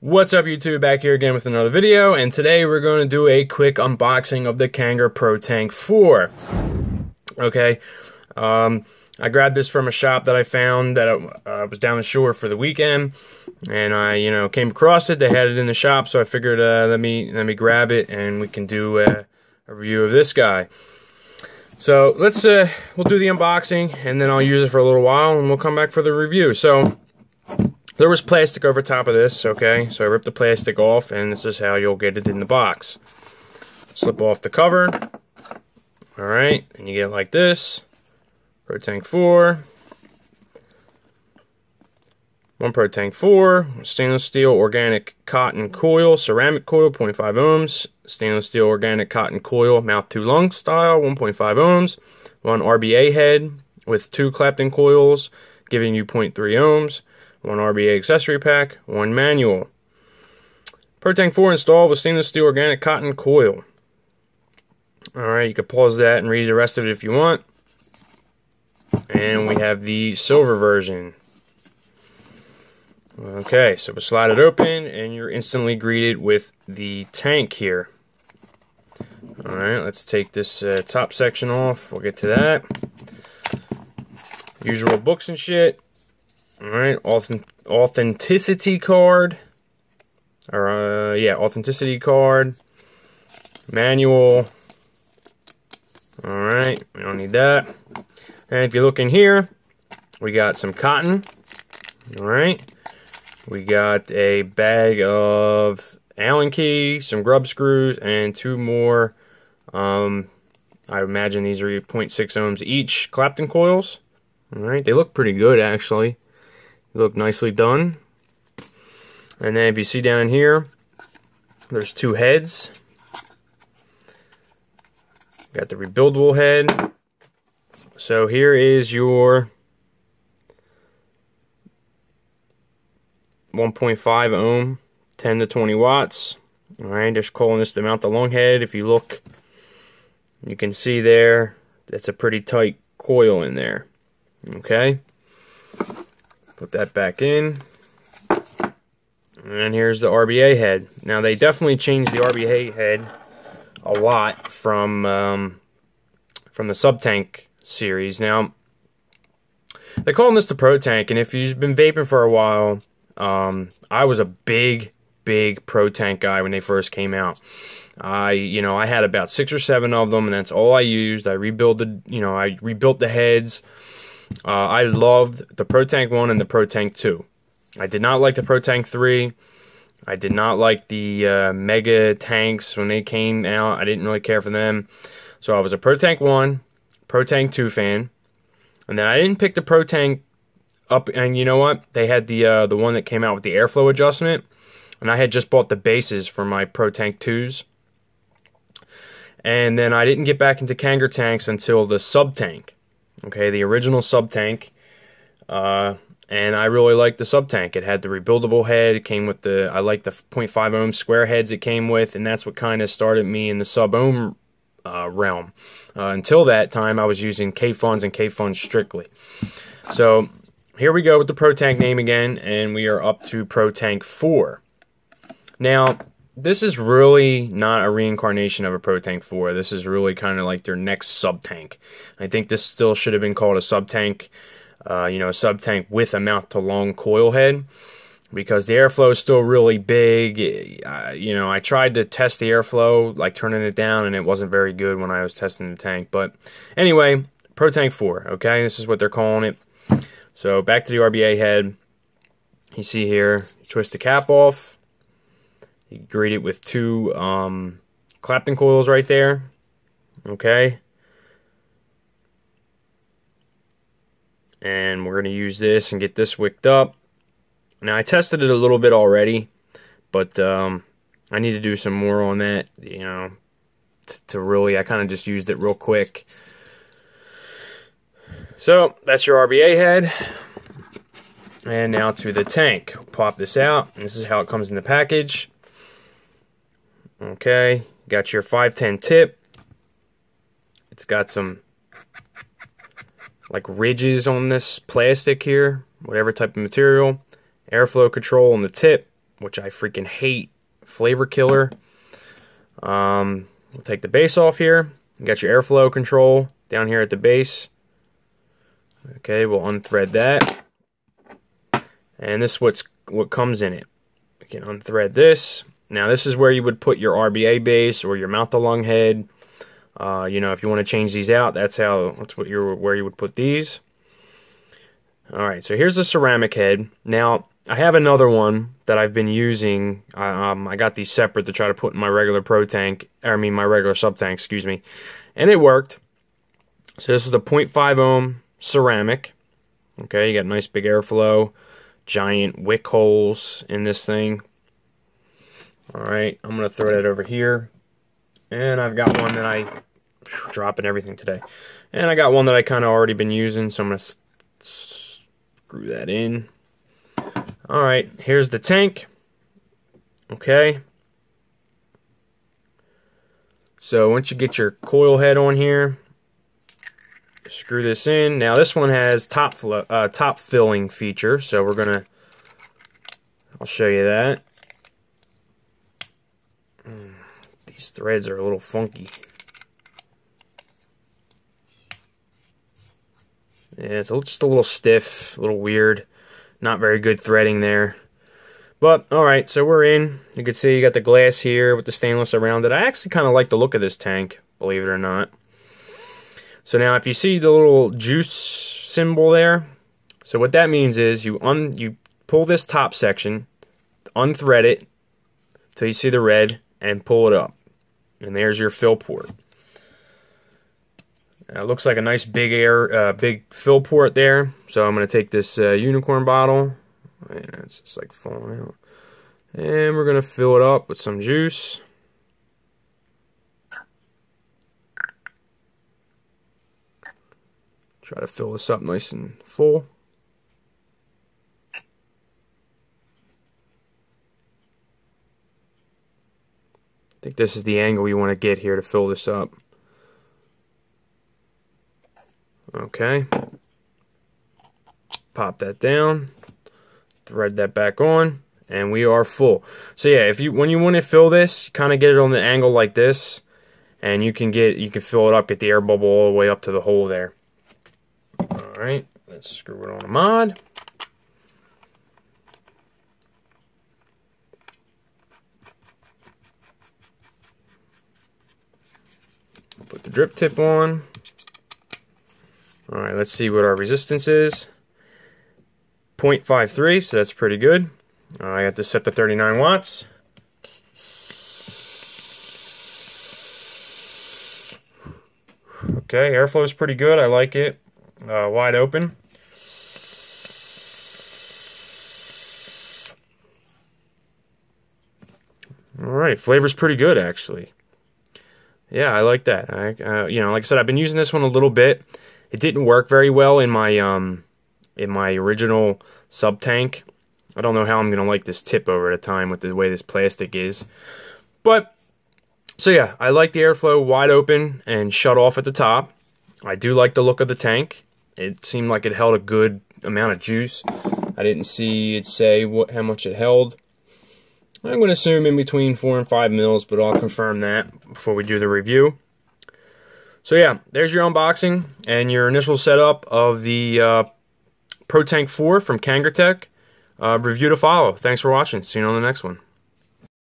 What's up, YouTube? Back here again with another video, and today we're going to do a quick unboxing of the Kangertech Protank 4. Okay, I grabbed this from a shop that I found that was down the shore for the weekend, and I, came across it. They had it in the shop, so I figured let me grab it, and we can do a review of this guy. So we'll do the unboxing, and then I'll use it for a little while, and we'll come back for the review. So there was plastic over top of this, okay? So I ripped the plastic off, and this is how you'll get it in the box. Slip off the cover. Alright, and you get it like this. Protank 4. One Protank 4. Stainless steel organic cotton coil, ceramic coil, 0.5 ohms. Stainless steel organic cotton coil, mouth to lung style, 1.5 ohms. One RBA head with 2 Clapton coils, giving you 0.3 ohms. One RBA accessory pack, one manual. Protank 4 installed with stainless steel organic cotton coil. Alright, you can pause that and read the rest of it if you want. And we have the silver version. Okay, so we'll slide it open and you're instantly greeted with the tank here. Alright, let's take this top section off. We'll get to that. Usual books and shit. Alright, authenticity card. Authenticity card. Manual. Alright, we don't need that. And if you look in here, we got some cotton. Alright. We got a bag of Allen key, some grub screws, and 2 more, I imagine these are 0.6 ohms each, Clapton coils. Alright, they look pretty good actually. They look nicely done. And then if you see down here, there's 2 heads. Got the rebuildable head. So here is your 1.5 ohm, 10 to 20 watts. Alright, just calling this to mount the long head. If you look, you can see there, that's a pretty tight coil in there. Okay. Put that back in. And here's the RBA head. Now they definitely changed the RBA head a lot from the Sub-Tank series. Now, they're calling this the Protank, and if you've been vaping for a while, I was a big Protank guy when they first came out. I had about 6 or 7 of them, and that's all I used. I rebuilt the heads. I loved the Protank 1 and the Protank 2. I did not like the Protank 3. I did not like the Mega tanks when they came out. I didn't really care for them. So I was a Protank 1, Protank 2 fan. And then I didn't pick the Protank up, and you know what? They had the one that came out with the airflow adjustment. And I had just bought the bases for my Protank 2s. And then I didn't get back into Kangertanks until the Sub-Tank. Okay, the original Sub-Tank. And I really liked the Sub-Tank. It had the rebuildable head. It came with I liked the 0.5 ohm square heads it came with, and that's what kind of started me in the sub-ohm realm. Until that time, I was using K-Funds and K-Funds strictly. So, here we go with the Protank name again, and we are up to Protank 4. Now, this is really not a reincarnation of a Protank 4. This is really kind of like their next Sub-Tank. I think this still should have been called a Sub-Tank. A Sub-Tank with a mount to long coil head, because the airflow is still really big. I tried to test the airflow, like turning it down, and it wasn't very good when I was testing the tank. But anyway, Protank 4, okay? This is what they're calling it. So back to the RBA head. You see here, you twist the cap off. You greet it with 2 Clapton coils right there, okay? And we're going to use this and get this wicked up. Now, I tested it a little bit already, but I need to do some more on that, to really, I kind of just used it real quick. So, that's your RBA head. And now to the tank. Pop this out. This is how it comes in the package. Okay, got your 510 tip. It's got some like ridges on this plastic here, whatever type of material. Airflow control on the tip, which I freaking hate. Flavor killer. We'll take the base off here. You got your airflow control down here at the base. Okay, we'll unthread that. And this is what comes in it. We can unthread this. Now this is where you would put your RBA base or your mount-to-lung head. You know, if you want to change these out, that's where you would put these. All right, so here's the ceramic head. Now I have another one that I've been using. I got these separate to try to put in my regular Protank. My regular sub-tank, excuse me, and it worked. So this is a 0.5 ohm ceramic. Okay, you got nice big airflow, giant wick holes in this thing. All right, I'm gonna throw that over here, and I've got one that I dropping everything today, and I got one that I kind of already been using, so I'm gonna screw that in. All right, here's the tank. Okay, so once you get your coil head on here, screw this in. Now this one has top filling feature, so I'll show you that. These threads are a little funky. Yeah, it's just a little stiff, a little weird. Not very good threading there. But, alright, so we're in. You can see you got the glass here with the stainless around it. I actually kind of like the look of this tank, believe it or not. So now if you see the little juice symbol there, so what that means is you pull this top section, unthread it till you see the red, and pull it up. And there's your fill port. Now, it looks like a nice big fill port there. So I'm going to take this unicorn bottle, and it's just like falling out, and we're going to fill it up with some juice. Try to fill this up nice and full. I think this is the angle you want to get here to fill this up. Okay. Pop that down. Thread that back on, and we are full. So yeah, when you want to fill this, kind of get it on the angle like this, and you can fill it up, get the air bubble all the way up to the hole there. All right, let's screw it on a mod. Put the drip tip on. All right, let's see what our resistance is. 0.53, so that's pretty good. I got this set to 39 watts. Okay, airflow is pretty good. I like it. Wide open. All right, flavor's pretty good actually. Yeah, I like that. You know, like I said, I've been using this one a little bit. It didn't work very well in my original sub tank. I don't know how I'm gonna like this tip over the time with the way this plastic is. But so yeah, I like the airflow wide open and shut off at the top. I do like the look of the tank. It seemed like it held a good amount of juice. I didn't see it say how much it held. I'm going to assume in between 4 and 5 mils, but I'll confirm that before we do the review. So yeah, there's your unboxing and your initial setup of the Protank 4 from Kangertech. Review to follow. Thanks for watching. See you on the next one.